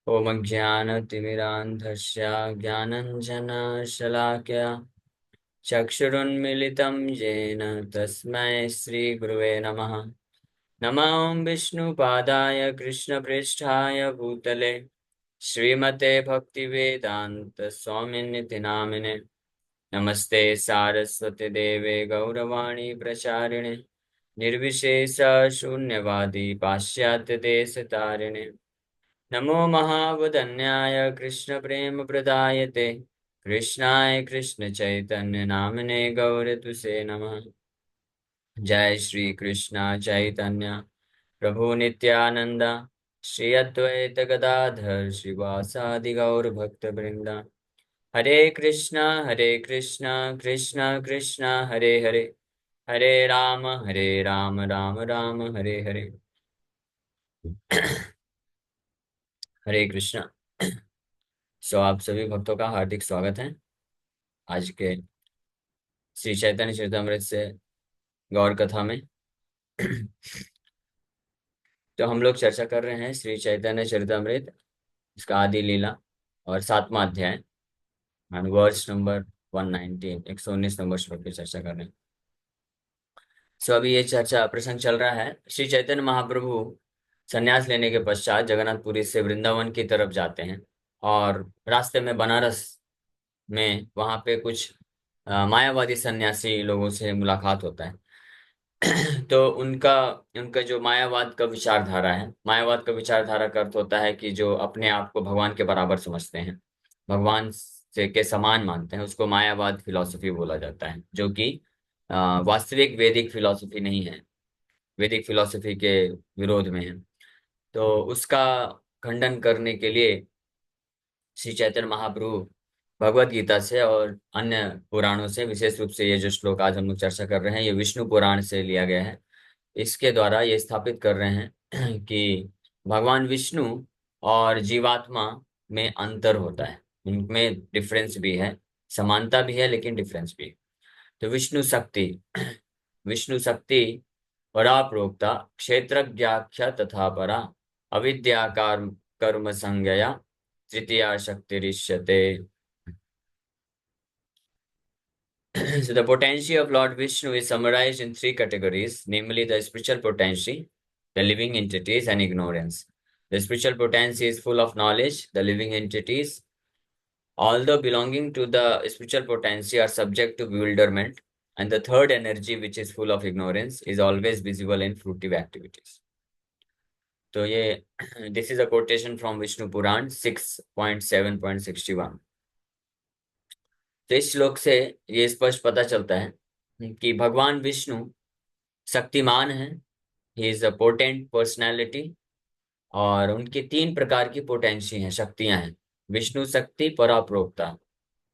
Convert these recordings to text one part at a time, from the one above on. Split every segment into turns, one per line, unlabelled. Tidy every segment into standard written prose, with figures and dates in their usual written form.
ॐ अज्ञानतिमिरान्धस्य ज्ञानञ्जनशलाकया चक्षुरुन्मिलितं येन तस्मै श्रीगुरुवे नमः। नमो विष्णुपादाय कृष्णप्रेष्ठाय भूतले श्रीमते भक्तिवेदान्त स्वामिनिति नामिने। नमस्ते सारस्वती देवे गौरवाणी प्रचारिणे निर्विशेष शून्यवादी पाश्चात्य देश तारिणे। नमो महावदन्याय कृष्णप्रेमप्रदायते कृष्णाय कृष्णचैतन्यनामिने गौरतुसे नमः। जय श्री कृष्ण चैतन्य प्रभु नित्यानंद श्री अद्वैत गदाधर श्रीवासादि गौर भक्त वृंदा। हरे कृष्णा कृष्णा कृष्णा हरे हरे, हरे राम राम राम हरे हरे। हरे कृष्णा। आप सभी भक्तों का हार्दिक स्वागत है आज के श्री चैतन्य चरितमृत से गौर कथा में। तो हम लोग चर्चा कर रहे हैं श्री चैतन्य चरितमृत, इसका आदि लीला और 7वां अध्याय और वर्ष नंबर 119 119 नंबर श्लोक की चर्चा कर रहे हैं। अभी ये चर्चा प्रसंग चल रहा है। श्री चैतन्य महाप्रभु संन्यास लेने के पश्चात जगन्नाथपुरी से वृंदावन की तरफ जाते हैं और रास्ते में बनारस में वहां पे कुछ मायावादी सन्यासी लोगों से मुलाकात होता है। तो उनका उनका जो मायावाद का विचारधारा है, मायावाद का विचारधारा का अर्थ होता है कि जो अपने आप को भगवान के बराबर समझते हैं, भगवान से के समान मानते हैं, उसको मायावाद फिलॉसफी बोला जाता है, जो कि वास्तविक वैदिक फिलॉसफी नहीं है, वैदिक फिलॉसफी के विरोध में है। तो उसका खंडन करने के लिए श्री चैतन्य महाप्रभु भगवत गीता से और अन्य पुराणों से, विशेष रूप से ये जो श्लोक आज हम लोग चर्चा कर रहे हैं ये विष्णु पुराण से लिया गया है, इसके द्वारा ये स्थापित कर रहे हैं कि भगवान विष्णु और जीवात्मा में अंतर होता है, उनमें डिफरेंस भी है, समानता भी है लेकिन डिफरेंस भी है। तो विष्णु शक्ति विष्णु शक्ति परा प्रोक्ता क्षेत्रज्ञाख्या तथा परा अविद्या कर्म संज्ञया तृतीया शक्तिरिष्यते। So the potency of Lord Vishnu is summarized in three categories, namely the spiritual potency, the living entities, and ignorance. The spiritual potency is full of knowledge. The living entities, although belonging to the spiritual potency, are subject to bewilderment. And the third energy, which is full of ignorance, is always visible in fruitive activities. तो ये this is a quotation from Vishnu Puran 6.7.61। तो इस श्लोक से ये स्पष्ट पता चलता है कि भगवान विष्णु शक्तिमान है, he is a potent personality, और उनकी 3 प्रकार की पोटेंसी हैं, शक्तियां हैं। विष्णु शक्ति पराप्रोक्ता,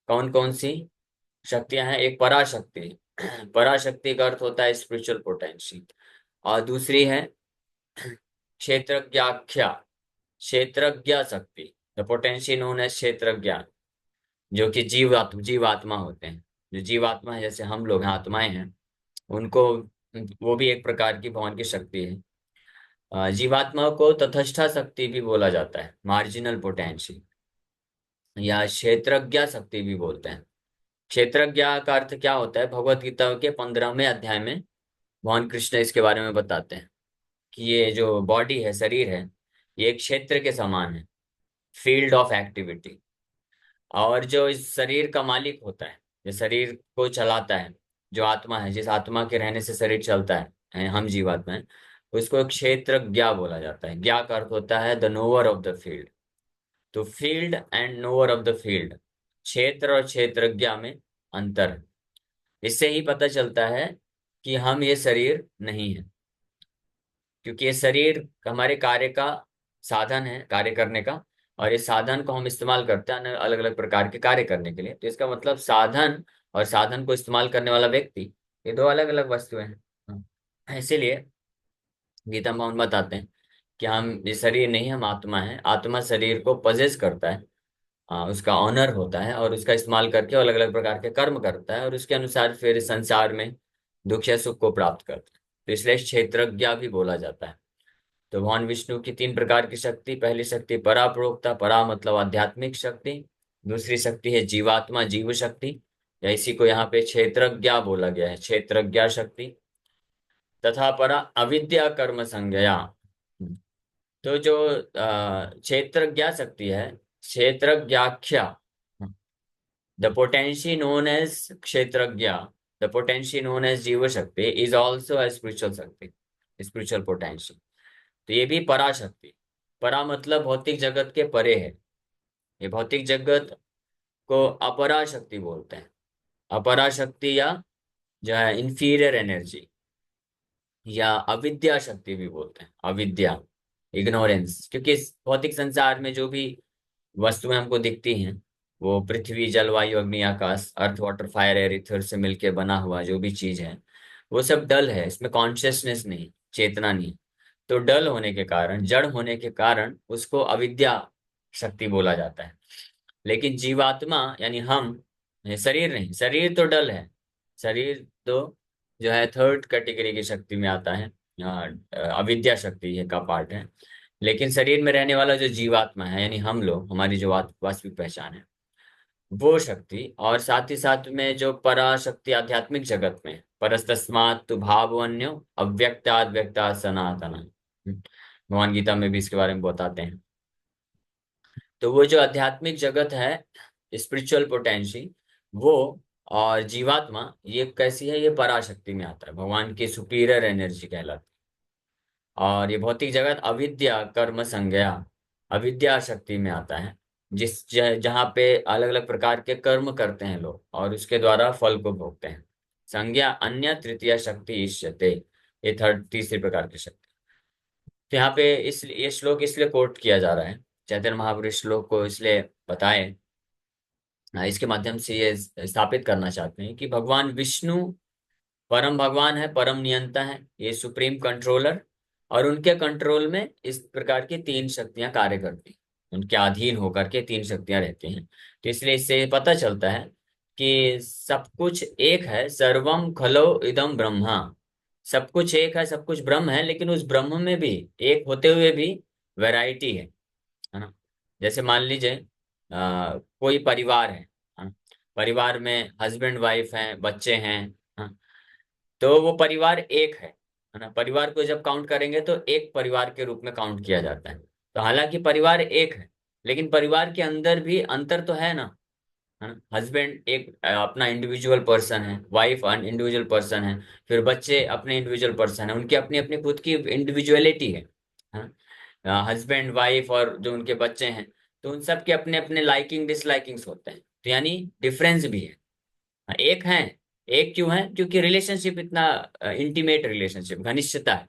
कौन कौन सी शक्तियां हैं? एक पराशक्ति, पराशक्ति का अर्थ होता है स्पिरिचुअल पोटेंसी, और दूसरी है क्षेत्रज्ञाख्या, क्षेत्रज्ञ शक्ति, द पोटेंसी नोन एज क्षेत्रज्ञ, जो कि जीवात्मा होते हैं। जो जीवात्मा है, जैसे हम लोग हैं, आत्माएं हैं, उनको वो भी एक प्रकार की भगवान की शक्ति है। जीवात्मा को तथस्था शक्ति भी बोला जाता है, मार्जिनल पोटेंसी, या क्षेत्रज्ञ शक्ति भी बोलते हैं। क्षेत्रज्ञ का अर्थ क्या होता है? भगवत गीता के 15वें अध्याय में भगवान कृष्ण इसके बारे में बताते हैं कि ये जो बॉडी है, शरीर है, ये एक क्षेत्र के समान है, फील्ड ऑफ एक्टिविटी। और जो इस शरीर का मालिक होता है, जो शरीर को चलाता है, जो आत्मा है, जिस आत्मा के रहने से शरीर चलता है, हम जीवात्मा है, उसको क्षेत्रज्ञ बोला जाता है। ज्ञा का अर्थ होता है the knower of the field. तो field and knower of the field, क्षेत्र और क्षेत्रज्ञ में अंतर है। इससे ही पता चलता है कि हम ये शरीर नहीं है, क्योंकि ये शरीर हमारे कार्य का साधन है, कार्य करने का, और इस साधन को हम इस्तेमाल करते हैं अलग अलग प्रकार के कार्य करने के लिए। तो इसका मतलब साधन और साधन को इस्तेमाल करने वाला व्यक्ति, ये दो अलग अलग वस्तुएं हैं। इसीलिए गीता में हम बताते हैं कि हम ये शरीर नहीं, हम आत्मा है। आत्मा शरीर को पजेस करता है, उसका ऑनर होता है, और उसका इस्तेमाल करके अलग अलग प्रकार के कर्म करता है, और उसके अनुसार फिर संसार में दुख या सुख को प्राप्त करता है। तो इसलिए क्षेत्रज्ञ भी बोला जाता है। तो भगवान विष्णु की 3 प्रकार की शक्ति, पहली शक्ति परा प्रोक्ता, परा मतलब आध्यात्मिक शक्ति, दूसरी शक्ति है जीवात्मा जीव शक्ति, या इसी को यहाँ पे क्षेत्रज्ञा बोला गया है, क्षेत्रज्ञा शक्ति, तथा परा अविद्या कर्म संज्ञया। तो जो क्षेत्रज्ञा शक्ति है, क्षेत्रज्ञाख्या, द पोटेंशी नोन एज क्षेत्रज्ञा, द पोटेंशी नोन एज जीव शक्ति इज ऑल्सो ए स्पिरिचुअल शक्ति, स्पिरिचुअल पोटेंशी। तो ये भी पराशक्ति, परा मतलब भौतिक जगत के परे है, ये भौतिक जगत को अपरा शक्ति बोलते हैं, अपरा शक्ति या जो है इंफीरियर एनर्जी, या अविद्या शक्ति भी बोलते हैं, अविद्या, इग्नोरेंस। क्योंकि इस भौतिक संसार में जो भी वस्तुएं हमको दिखती हैं, वो पृथ्वी जलवायु अग्नि आकाश, earth water fire air ether से मिलके बना हुआ जो भी चीज है, वो सब डल है, इसमें कॉन्शियसनेस नहीं, चेतना नहीं। तो डल होने के कारण, जड़ होने के कारण उसको अविद्या शक्ति बोला जाता है। लेकिन जीवात्मा यानी हम, ये शरीर नहीं, शरीर तो डल है, शरीर तो जो है थर्ड कैटेगरी की शक्ति में आता है, अविद्या शक्ति है का पार्ट है। लेकिन शरीर में रहने वाला जो जीवात्मा है, यानी हम लोग, हमारी जो वास्तविक पहचान है, वो शक्ति, और साथ ही साथ में जो पराशक्ति आध्यात्मिक जगत में, परस्तस्मात् तु भावन्यो अव्यक्ताद् व्यक्तात् सनातन, भगवान गीता में भी इसके बारे में बताते हैं। तो वो जो आध्यात्मिक जगत है, स्पिरिचुअल पोटेंसी, वो और जीवात्मा, ये कैसी है, ये पराशक्ति में आता है, भगवान की सुपीरियर एनर्जी कहलाती है। और ये भौतिक जगत अविद्या कर्म संज्ञा, अविद्या शक्ति में आता है, जहाँ पे अलग अलग प्रकार के कर्म करते हैं लोग और उसके द्वारा फल को भोगते हैं। संज्ञा अन्य तृतीय शक्ति इष्यते, ये थर्ड तीसरी प्रकार की शक्ति। तो यहाँ पे इस ये श्लोक इसलिए कोट किया जा रहा है, चैतन्य महाप्रभु इस श्लोक को इसलिए बताए, इसके माध्यम से ये स्थापित करना चाहते हैं कि भगवान विष्णु परम भगवान है, परम नियंता है, ये सुप्रीम कंट्रोलर, और उनके कंट्रोल में इस प्रकार की 3 शक्तियां कार्य करती हैं, उनके अधीन होकर के 3 शक्तियां रहती हैं। तो इसलिए इससे पता चलता है कि सब कुछ एक है, सर्वम खलो इदम ब्रह्मा, सब कुछ एक है, सब कुछ ब्रह्म है, लेकिन उस ब्रह्म में भी एक होते हुए भी वैरायटी है ना। जैसे मान लीजिए कोई परिवार है ना? परिवार में हस्बैंड वाइफ हैं, बच्चे हैं, हाँ, तो वो परिवार एक है ना। परिवार को जब काउंट करेंगे तो एक परिवार के रूप में काउंट किया जाता है। तो हालांकि परिवार एक है, लेकिन परिवार के अंदर भी अंतर तो है ना, है ना। हस्बैंड एक अपना इंडिविजुअल पर्सन है, वाइफ अन इंडिविजुअल पर्सन है, फिर बच्चे अपने इंडिविजुअल पर्सन है, उनकी अपनी अपनी खुद की इंडिविजुअलिटी है ना। हस्बैंड वाइफ और जो उनके बच्चे हैं, तो उन सब के अपने अपने लाइकिंग डिसलाइकिंग्स होते हैं, तो यानी डिफरेंस भी है। एक है, एक क्यों है, क्योंकि रिलेशनशिप इतना इंटीमेट रिलेशनशिप, घनिष्ठता है,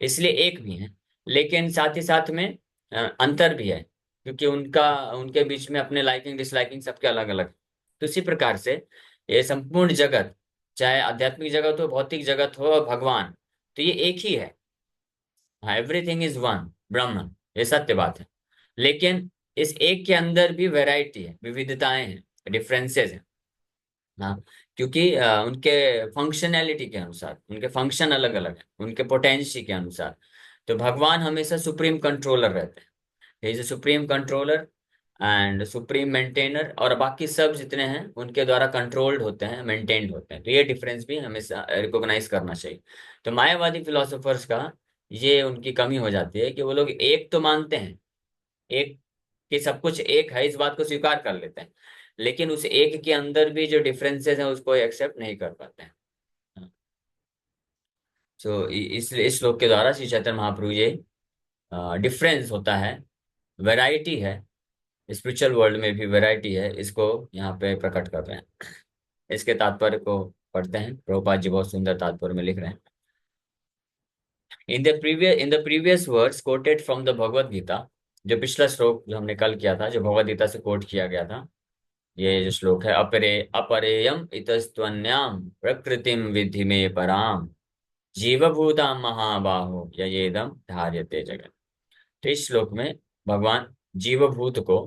इसलिए एक भी है। लेकिन साथ ही साथ में अंतर भी है, क्योंकि उनका उनके बीच में अपने लाइकिंग डिसलाइकिंग सबके अलग अलग। तो इसी प्रकार से ये संपूर्ण जगत, चाहे आध्यात्मिक जगत हो, भौतिक जगत हो, और भगवान, तो ये एक ही है। हाँ, एवरीथिंग इज वन, ब्रह्म, ये सत्य बात है। लेकिन इस एक के अंदर भी वैरायटी है, विविधताएं हैं, डिफरेंसेस हैं। हाँ, क्योंकि उनके फंक्शनैलिटी के अनुसार, उनके फंक्शन अलग अलग है, उनके पोटेंसी के अनुसार। तो भगवान हमेशा सुप्रीम कंट्रोलर रहते हैं, is supreme controller and supreme maintainer, और बाकी सब जितने हैं उनके द्वारा कंट्रोल्ड होते हैं, मेंटेन्ड होते हैं। तो ये डिफरेंस भी हमेशा रिकॉग्नाइज करना चाहिए। तो मायावादी फिलोसोफर्स का ये उनकी कमी हो जाती है कि वो लोग एक तो मानते हैं, एक, कि सब कुछ एक है, इस बात को स्वीकार कर लेते हैं, लेकिन उस एक के अंदर भी जो डिफरेंसेस हैं उसको एक्सेप्ट नहीं कर पाते हैं। सो इस श्लोक के द्वारा श्री चैतन्य महाप्रभु ये डिफरेंस होता है, वैरायटी है, स्पिरिचुअल वर्ल्ड में भी वैरायटी है, इसको यहाँ पे प्रकट कर रहे हैं। इसके तात्पर्य को पढ़ते हैं, प्रभुपाद जी बहुत सुंदर तात्पर्य में लिख रहे हैं। In the previous words quoted from the Bhagavad Gita, जो पिछला श्लोक जो हमने कल किया था, जो भगवत गीता से कोट किया गया था, ये जो श्लोक है, अपरे अपरेयम इतस्त्वन्याम प्रकृतिम विधि में पराम जीवभूता महाबाहो ययेदम धार्यते जगत। तो इस श्लोक में भगवान जीवभूत को,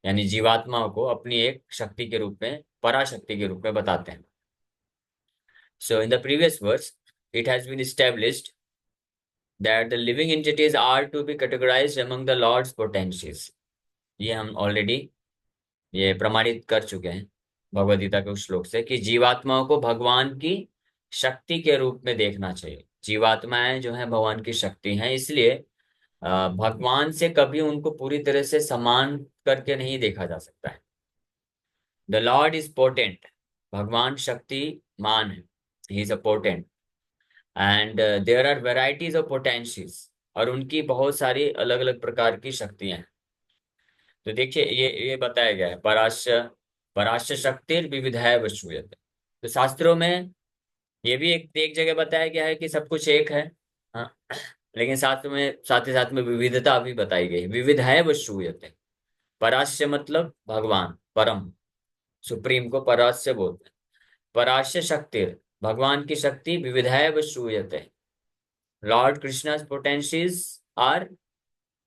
यानी जीवात्मा को, अपनी एक शक्ति के रूप में, पराशक्ति के रूप में बताते हैं। So in the previous verse it has been established that the living entities are to be categorized among the Lord's potencies. ये हम ऑलरेडी ये प्रमाणित कर चुके हैं भगवद गीता के उस श्लोक से कि जीवात्माओं को भगवान की शक्ति के रूप में देखना चाहिए। जीवात्माएं जो है भगवान की शक्ति हैं, इसलिए भगवान से कभी उनको पूरी तरह से समान करके नहीं देखा जा सकता है। द लॉर्ड इज पोटेंट, भगवान शक्तिमान है, he is a potent, and there are varieties of potencies, और उनकी बहुत सारी अलग अलग प्रकार की शक्तियां हैं। तो देखिए ये बताया गया है, पराश्य पराश्य शक्तिर विविधाय वश्रूयते। तो शास्त्रों में ये भी एक जगह बताया गया है कि सब कुछ एक है, हाँ, लेकिन साथ ही साथ में विविधता भी बताई गई है। विविधाय वश्रूयते, पराश्य मतलब भगवान, परम सुप्रीम को पराश्य बोलते हैं। पराश्य शक्तिर, भगवान की शक्ति, विविधाय वश्रूयते, lord Krishna's potencies are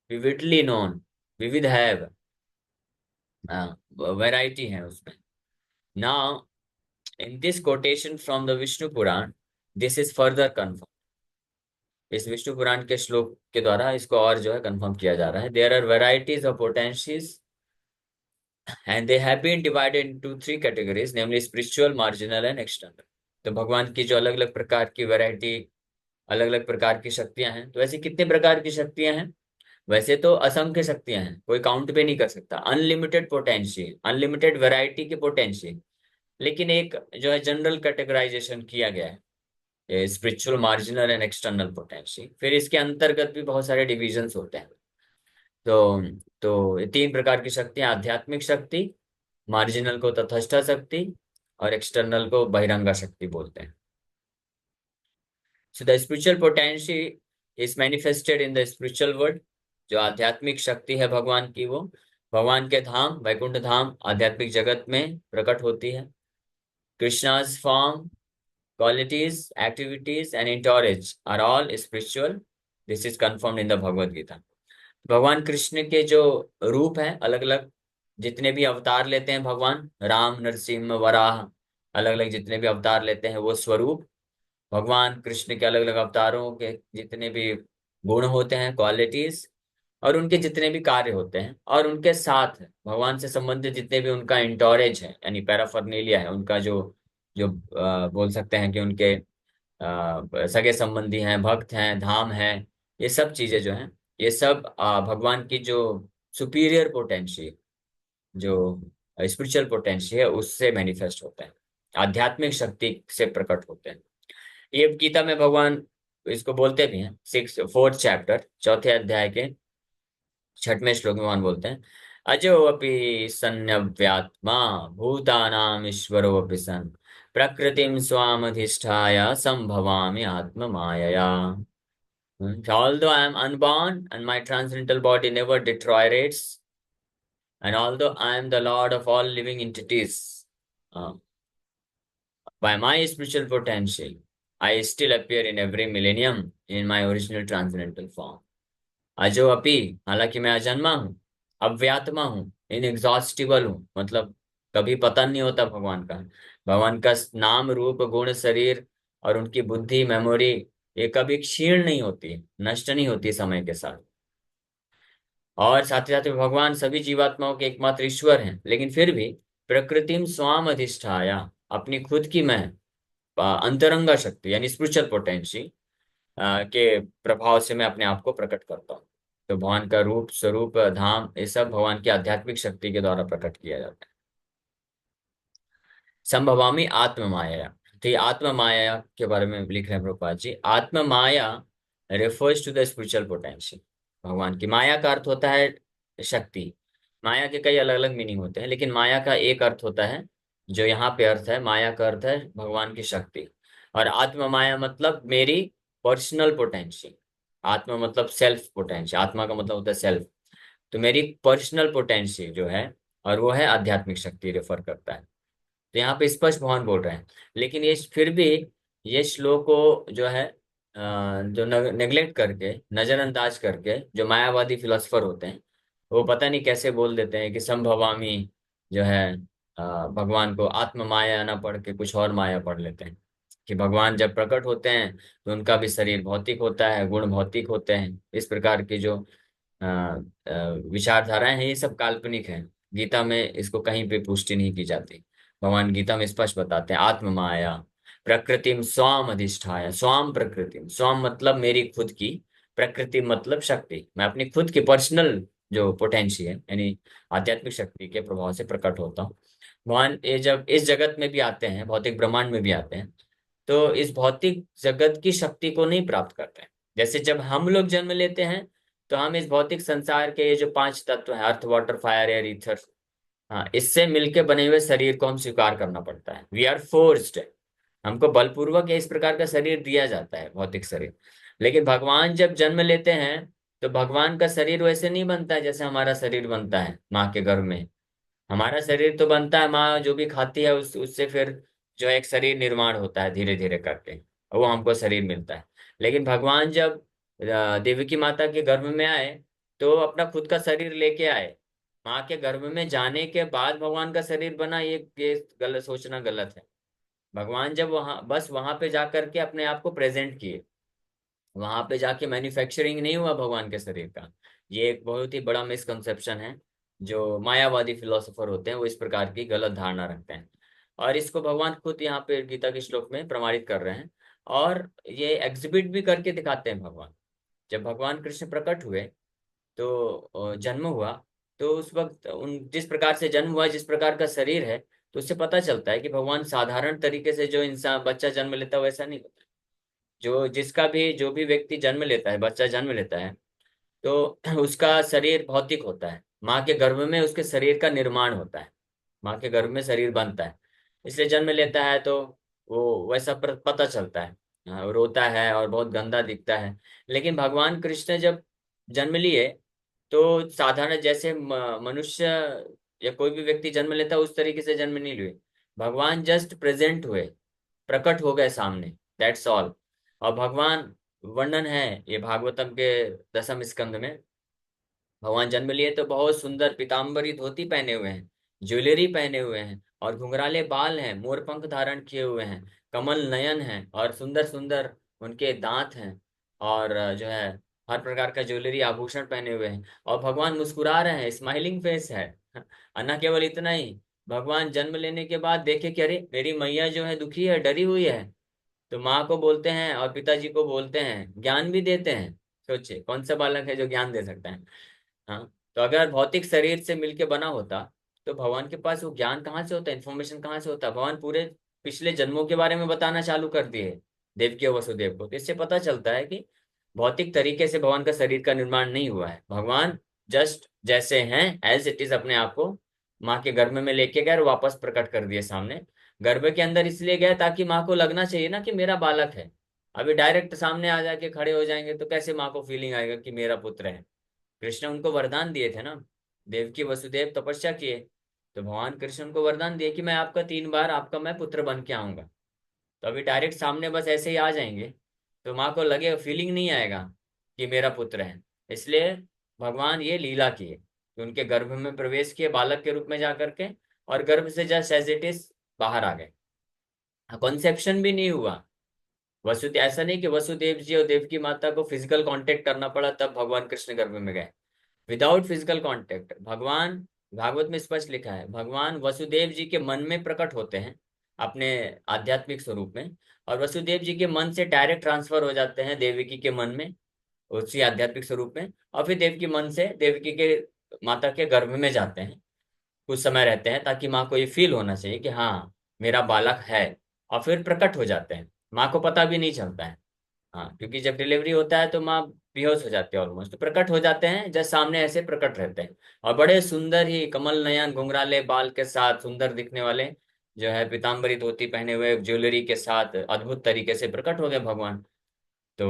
vividly known, विविध है, वैरायटी है उसमें। Now in this quotation from the Vishnu Purana, this is further confirm. इस विष्णु पुराण के श्लोक के द्वारा इसको और जो है कंफर्म किया जा रहा है। There are varieties of potencies and they have been divided into three categories, namely spiritual, marginal and external. तो भगवान की जो अलग अलग प्रकार की वैरायटी, अलग अलग प्रकार की शक्तियां हैं, तो ऐसी कितने प्रकार की शक्तियां हैं? वैसे तो असंख्य शक्तियां हैं, कोई काउंट भी नहीं कर सकता, अनलिमिटेड पोटेंशियल, अनलिमिटेड वैरायटी की पोटेंशियल। लेकिन एक जो है जनरल कैटेगराइजेशन किया गया है, spiritual, marginal and external potential. फिर इसके अंतर्गत भी बहुत सारे डिविजन्स होते हैं। तो ये तीन प्रकार की शक्तियां, आध्यात्मिक शक्ति, मार्जिनल को तटस्थ शक्ति, और एक्सटर्नल को बहिरंगा शक्ति बोलते हैं। So the spiritual potential is manifested in the spiritual world. जो आध्यात्मिक शक्ति है भगवान की, वो भगवान के धाम, वैकुंठ धाम, आध्यात्मिक जगत में प्रकट होती है। कृष्णा's form, qualities, activities and entourage are all spiritual. This is confirmed in the Bhagavad Gita. भगवान कृष्ण के जो रूप हैं, अलग अलग जितने भी अवतार लेते हैं भगवान, राम, नरसिंह, वराह, अलग अलग जितने भी अवतार लेते हैं वो स्वरूप, भगवान कृष्ण के अलग अलग अवतारों के जितने भी गुण होते हैं, क्वालिटीज, और उनके जितने भी कार्य होते हैं, और उनके साथ भगवान से संबंधित जितने भी उनका इंटोरेज है, यानी पैराफर्नेलिया है, उनका जो जो बोल सकते हैं कि उनके सगे संबंधी हैं, भक्त हैं, धाम है, ये सब चीजें जो हैं, ये सब भगवान की जो सुपीरियर पोटेंशियल, जो स्पिरिचुअल पोटेंशियल है, उससे मैनिफेस्ट होते हैं, आध्यात्मिक शक्ति से प्रकट होते हैं। ये गीता में भगवान इसको बोलते भी हैं, 4th चैप्टर, चौथे अध्याय के 6वें श्लोक में भगवान बोलते हैं, अजो अपि सन्नव्यात्मा भूतानाम ईश्वरोऽपि सन् प्रकृतिम स्वामधिष्ठाय संभवामि आत्म मायया। Although I am unborn and my transcendental body never deteriorates, and although I am the Lord of all living entities, by my spiritual potential, I still appear in every millennium in my original transcendental form. अजो अपि, हालांकि मैं अजन्मा हूँ, अव्यात्मा हूँ, inexhaustible हूँ, मतलब कभी पता नहीं होता भगवान का। भगवान का नाम, रूप, गुण, शरीर और उनकी बुद्धि, मेमोरी, ये कभी क्षीण नहीं होती, नष्ट नहीं होती समय के साथ। और साथ ही साथ भगवान सभी जीवात्माओं के एकमात्र ईश्वर हैं, लेकिन फिर भी प्रकृतिम स्वाम अधिष्ठाया, अपनी खुद की मैं अंतरंगा शक्ति यानी स्पिरिचुअल पोटेंशियल के प्रभाव से मैं अपने आप को प्रकट करता हूँ। तो भगवान का रूप, स्वरूप, धाम, ये सब भगवान की आध्यात्मिक शक्ति के द्वारा प्रकट किया जाता है। संभवामी आत्म माया, तो ये आत्म माया के बारे में लिख रहे हैं Prabhupada ji. Atma maya refers to the spiritual potential. भगवान की माया का अर्थ होता है शक्ति। माया के कई अलग अलग मीनिंग होते हैं, लेकिन माया का एक अर्थ होता है, जो यहाँ पे अर्थ है, माया का अर्थ है भगवान की शक्ति। और आत्म माया मतलब मेरी पर्सनल पोटेंशियल। आत्मा मतलब सेल्फ पोटेंशियल, आत्मा का मतलब होता है सेल्फ। तो मेरी पर्सनल पोटेंशियल जो है, और वो है आध्यात्मिक शक्ति, रेफर करता है। तो यहाँ पे स्पष्ट भगवान बोल रहे हैं। लेकिन ये फिर भी ये श्लोक को जो है जो नेग्लेक्ट करके, नजरअंदाज करके, जो मायावादी फिलोसफर होते हैं, वो पता नहीं कैसे बोल देते हैं कि संभवामी जो है भगवान को आत्म माया ना पढ़ के कुछ और माया पढ़ लेते हैं। कि भगवान जब प्रकट होते हैं तो उनका भी शरीर भौतिक होता है, गुण भौतिक होते हैं। इस प्रकार की जो विचारधाराएं हैं ये सब काल्पनिक हैं। गीता में इसको कहीं पे पुष्टि नहीं की जाती। भगवान गीता में स्पष्ट बताते हैं, आत्म माया प्रकृतिम स्वाम अधिष्ठाय, स्वाम प्रकृतिम, स्वाम मतलब मेरी खुद की, प्रकृति मतलब शक्ति, मैं अपनी खुद की पर्सनल जो पोटेंशियल है यानी आध्यात्मिक शक्ति के प्रभाव से प्रकट होता हूँ। भगवान ये जब इस जगत में भी आते हैं, भौतिक ब्रह्मांड में भी आते हैं, तो इस भौतिक जगत की शक्ति को नहीं प्राप्त करते हैं। जैसे जब हम लोग जन्म लेते हैं तो हम इस भौतिक संसार के ये जो पांच तत्व हैं, अर्थ वाटर फायर एयर ईथर, हाँ, इससे मिलके बने हुए शरीर को हम स्वीकार करना पड़ता है। वी आर फोर्स्ड, हमको बलपूर्वक इस प्रकार का शरीर दिया जाता है, भौतिक शरीर। लेकिन भगवान जब जन्म लेते हैं तो भगवान का शरीर वैसे नहीं बनता है जैसे हमारा शरीर बनता है माँ के गर्भ में। हमारा शरीर तो बनता है, माँ जो भी खाती है उससे फिर जो है एक शरीर निर्माण होता है धीरे धीरे करके, और वो हमको शरीर मिलता है। लेकिन भगवान जब देवकी माता के गर्भ में आए तो अपना खुद का शरीर लेके आए। माँ के गर्भ में जाने के बाद भगवान का शरीर बना, ये गलत सोचना गलत है। भगवान जब वहां, बस वहां पे जा करके अपने आप को प्रेजेंट किए, वहां पे जाके मैन्युफैक्चरिंग नहीं हुआ भगवान के शरीर का। ये एक बहुत ही बड़ा मिसकंसेप्शन है। जो मायावादी फिलोसोफर होते हैं वो इस प्रकार की गलत धारणा रखते हैं, और इसको भगवान खुद यहाँ पे गीता के श्लोक में प्रमाणित कर रहे हैं। और ये एग्जिबिट भी करके दिखाते हैं भगवान। जब भगवान कृष्ण प्रकट हुए तो जन्म हुआ, तो उस वक्त उन जिस प्रकार से जन्म हुआ, जिस प्रकार का शरीर है, तो उससे पता चलता है कि भगवान साधारण तरीके से जो इंसान बच्चा जन्म लेता है वैसा नहीं होता। जो भी व्यक्ति जन्म लेता है, बच्चा जन्म लेता है, तो उसका शरीर भौतिक होता है। माँ के गर्भ में उसके शरीर का निर्माण होता है, माँ के गर्भ में शरीर बनता है। इसलिए जन्म लेता है तो वो वैसा पता चलता है। हाँ, रोता है और बहुत गंदा दिखता है। लेकिन भगवान कृष्ण जब जन्म लिए तो साधारण जैसे मनुष्य या कोई भी व्यक्ति जन्म लेता है उस तरीके से जन्म नहीं लिए। भगवान जस्ट प्रेजेंट हुए, प्रकट हो गए सामने, दैट्स ऑल। और भगवान, वर्णन है ये भागवतम के 10वें स्कंद में, भगवान जन्म लिए तो बहुत सुंदर पीताम्बरी धोती पहने हुए हैं, ज्वेलरी पहने हुए हैं, और घुंघराले बाल हैं, मोर पंख धारण किए हुए हैं, कमल नयन हैं, और सुंदर सुंदर उनके दांत हैं, और जो है हर प्रकार का ज्वेलरी आभूषण पहने हुए हैं, और भगवान मुस्कुरा रहे हैं, स्माइलिंग फेस है। और न केवल इतना ही, भगवान जन्म लेने के बाद देखे कि अरे मेरी मैया जो है दुखी है, डरी हुई है, तो माँ को बोलते हैं और पिताजी को बोलते हैं, ज्ञान भी देते हैं। सोचिए कौन सा बालक है जो ज्ञान दे सकता है। हाँ, तो अगर भौतिक शरीर से मिलके बना होता तो भगवान के पास वो ज्ञान कहाँ से होता, इन्फॉर्मेशन कहाँ से होता। भगवान पूरे पिछले जन्मों के बारे में बताना चालू कर दिए देवकी और वसुदेव को। तो इससे पता चलता है कि भौतिक तरीके से भगवान का शरीर का निर्माण नहीं हुआ है। भगवान जस्ट जैसे हैं एज इट इज अपने आप को माँ के गर्भ में लेके गए और वापस प्रकट कर दिए सामने। गर्भ के अंदर इसलिए गए ताकि माँ को लगना चाहिए ना कि मेरा बालक है। अभी डायरेक्ट सामने आ जाके खड़े हो जाएंगे तो कैसे माँ को फीलिंग आएगा कि मेरा पुत्र है। कृष्ण उनको वरदान दिए थे ना, देवकी वसुदेव तपस्या किए, तो भगवान कृष्ण उनको वरदान दिए कि मैं आपका 3 बार आपका मैं पुत्र बन के आऊंगा। तो अभी डायरेक्ट सामने बस ऐसे ही आ जाएंगे तो माँ को लगेगा, फीलिंग नहीं आएगा कि मेरा पुत्र है। इसलिए भगवान ये लीला किए कि उनके गर्भ में प्रवेश किए बालक के रूप में जा करके, और गर्भ से जस्ट एज इट इज बाहर आ गए। कॉन्सेप्शन भी नहीं हुआ। वसुदेव, ऐसा नहीं कि वसुदेव जी और देवकी माता को फिजिकल कांटेक्ट करना पड़ा तब भगवान कृष्ण गर्भ में गए। विदाउट फिजिकल कांटेक्ट भगवान, भागवत में स्पष्ट लिखा है, भगवान वसुदेव जी के मन में प्रकट होते हैं अपने आध्यात्मिक स्वरूप में, और वसुदेव जी के मन से डायरेक्ट ट्रांसफर हो जाते हैं देवकी के मन में उसी आध्यात्मिक स्वरूप में, और फिर देवकी मन से देवकी के माता के गर्भ में जाते हैं, कुछ समय रहते हैं ताकि माँ को ये फील होना चाहिए कि हाँ मेरा बालक है, और फिर प्रकट हो जाते हैं। माँ को पता भी नहीं चलता है। हाँ, क्योंकि जब डिलीवरी होता है तो माँ बेहोश हो जाती है ऑलमोस्ट, तो प्रकट हो जाते हैं जब सामने ऐसे प्रकट रहते हैं, और बड़े सुंदर ही कमल नयन घुंघराले बाल के साथ सुंदर दिखने वाले जो है पीताम्बरी धोती पहने हुए ज्वेलरी के साथ अद्भुत तरीके से प्रकट हो गए भगवान। तो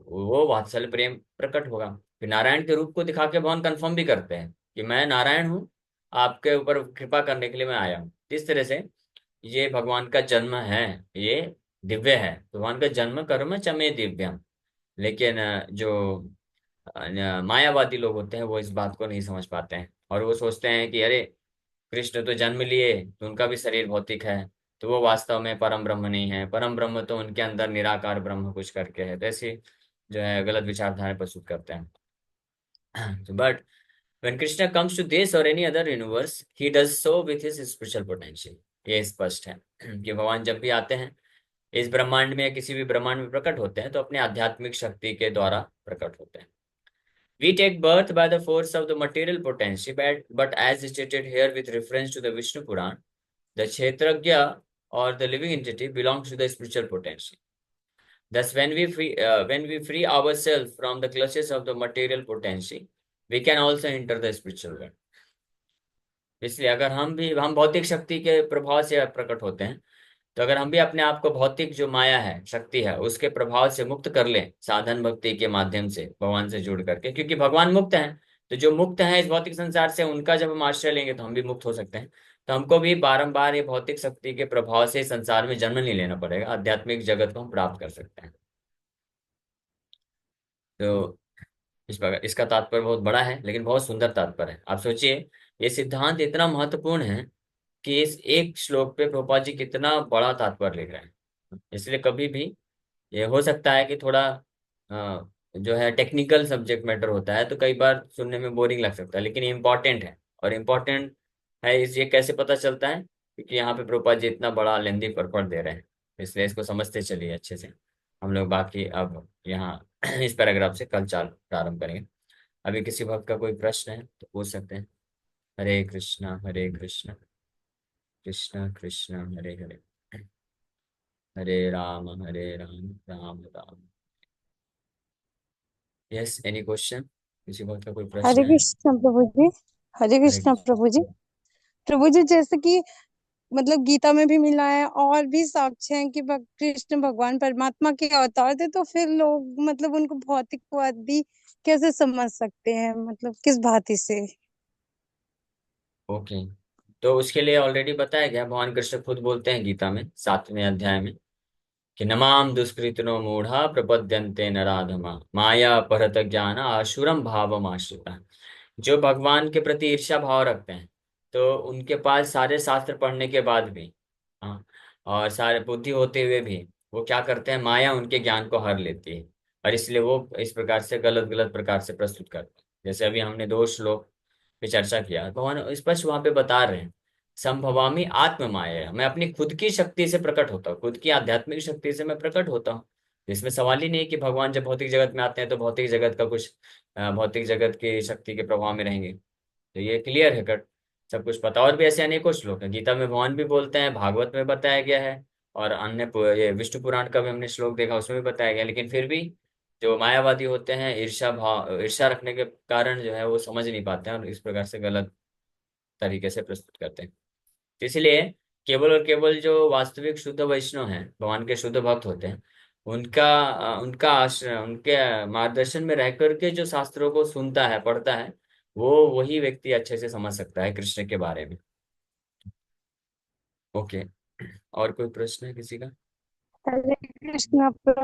वो वात्सल्य प्रेम प्रकट होगा। फिर नारायण के रूप को दिखा के भगवान कंफर्म भी करते हैं कि मैं नारायण हूँ, आपके ऊपर कृपा करने के लिए मैं आया हूँ। इस तरह से ये भगवान का जन्म है, ये दिव्य है। भगवान का जन्म कर्म चमे दिव्यम। लेकिन जो मायावादी लोग होते हैं वो इस बात को नहीं समझ पाते हैं, और वो सोचते हैं कि अरे कृष्ण तो जन्म लिए तो उनका भी शरीर भौतिक है, तो वो वास्तव में परम ब्रह्म नहीं है। परम ब्रह्म तो उनके अंदर निराकार ब्रह्म कुछ करके है। तो ऐसी जो है गलत विचारधारा प्रस्तुत करते हैं। तो but when Krishna comes to this or any other universe, he does so with his spiritual potential। ये स्पष्ट है कि भगवान जब भी आते हैं इस ब्रह्मांड में या किसी भी ब्रह्मांड में प्रकट होते हैं तो अपने आध्यात्मिक शक्ति के द्वारा प्रकट होते हैं। We take birth by the force of the material potency, but as stated here with reference to the Vishnu Puran, the Kshetragya or the living entity belongs to the spiritual potency। Thus, when we free ourselves from the clutches of the material potency, we can also enter the spiritual world। इसलिए अगर हम भौतिक शक्ति के प्रभाव से प्रकट होते हैं, तो अगर हम भी अपने आप को भौतिक जो माया है, शक्ति है, उसके प्रभाव से मुक्त कर लें साधन भक्ति के माध्यम से भगवान से जुड़ करके, क्योंकि भगवान मुक्त हैं। तो जो मुक्त हैं इस भौतिक संसार से, उनका जब हम आश्रय लेंगे तो हम भी मुक्त हो सकते हैं। तो हमको भी बारंबार ये भौतिक शक्ति के प्रभाव से संसार में जन्म नहीं लेना पड़ेगा, आध्यात्मिक जगत को हम प्राप्त कर सकते हैं। तो इस प्रकार इसका तात्पर्य बहुत बड़ा है, लेकिन बहुत सुंदर तात्पर्य है। आप सोचिए, ये सिद्धांत इतना महत्वपूर्ण है कि इस एक श्लोक पे प्रभुपाद जी कितना बड़ा तात्पर्य लिख रहे हैं। इसलिए कभी भी ये हो सकता है कि थोड़ा जो है टेक्निकल सब्जेक्ट मैटर होता है, तो कई बार सुनने में बोरिंग लग सकता है, लेकिन ये इम्पोर्टेंट है। और इम्पोर्टेंट है इस ये कैसे पता चलता है, क्योंकि यहाँ पे प्रभुपाद जी इतना बड़ा लेंदी परपट दे रहे हैं। इसलिए इसको समझते चलिए अच्छे से। हम लोग बाकी अब यहाँ इस पैराग्राफ से कल चाल प्रारंभ करेंगे। अभी किसी भक्त का कोई प्रश्न है तो पूछ सकते हैं। Hare Krishna Hare Krishna Krishna Krishna Hare Hare, Hare Rama Rama Rama. Yes, any question? किसी बात का कोई प्रश्न
हरे
है?
कृष्ण प्रभु जी। हरे
हरे
कृष्ण
कृष्ण।
प्रभु जी। प्रभु जी, जैसे कि मतलब गीता में भी मिला है और भी साक्ष्य हैं कि कृष्ण भगवान परमात्मा के अवतार थे, तो फिर लोग मतलब उनको भौतिकवादी कैसे समझ सकते हैं, मतलब किस भांति से?
ओके, तो उसके लिए ऑलरेडी बताया गया। भगवान कृष्ण खुद बोलते हैं गीता में 7वें अध्याय में कि नमाम दुष्कृतिनो मूढ़ा प्रपद्यन्ते नराधमा माया परत ज्ञान आशुरम भावम आश्रिता। जो भगवान के प्रति ईर्ष्या भाव रखते हैं, तो उनके पास सारे शास्त्र पढ़ने के बाद भी, हाँ, और सारे बुद्धि होते हुए भी वो क्या करते हैं, माया उनके ज्ञान को हर लेती है। और इसलिए वो इस प्रकार से गलत गलत प्रकार से प्रस्तुत करते हैं। जैसे अभी हमने 2 श्लोक पे चर्चा किया, भगवान स्पष्ट वहां पे बता रहे हैं, संभवामी आत्म माया, मैं अपनी खुद की शक्ति से प्रकट होता हूँ, खुद की आध्यात्मिक शक्ति से मैं प्रकट होता हूँ। इसमें सवाल ही नहीं कि भगवान जब भौतिक जगत में आते हैं तो भौतिक जगत का कुछ भौतिक जगत की शक्ति के प्रभाव में रहेंगे। तो ये क्लियर है कट, सब कुछ पता। और भी ऐसे अनेकों श्लोक है, गीता में भगवान भी बोलते हैं, भागवत में बताया गया है, और अन्य ये विष्णु पुराण का भी हमने श्लोक देखा, उसमें भी बताया गया। लेकिन फिर भी जो मायावादी होते हैं, ईर्ष्या रखने के कारण जो है वो समझ नहीं पाते हैं और इस प्रकार से गलत तरीके से प्रस्तुत करते हैं। तो इसलिए केवल और केवल जो वास्तविक शुद्ध वैष्णव हैं, भगवान के शुद्ध भक्त होते हैं, उनका आश्रय, उनके मार्गदर्शन में रह करके जो शास्त्रों को सुनता है, पढ़ता है, वो वही व्यक्ति अच्छे से समझ सकता है कृष्ण के बारे में। ओके, और कोई प्रश्न है किसी का?
हरे कृष्ण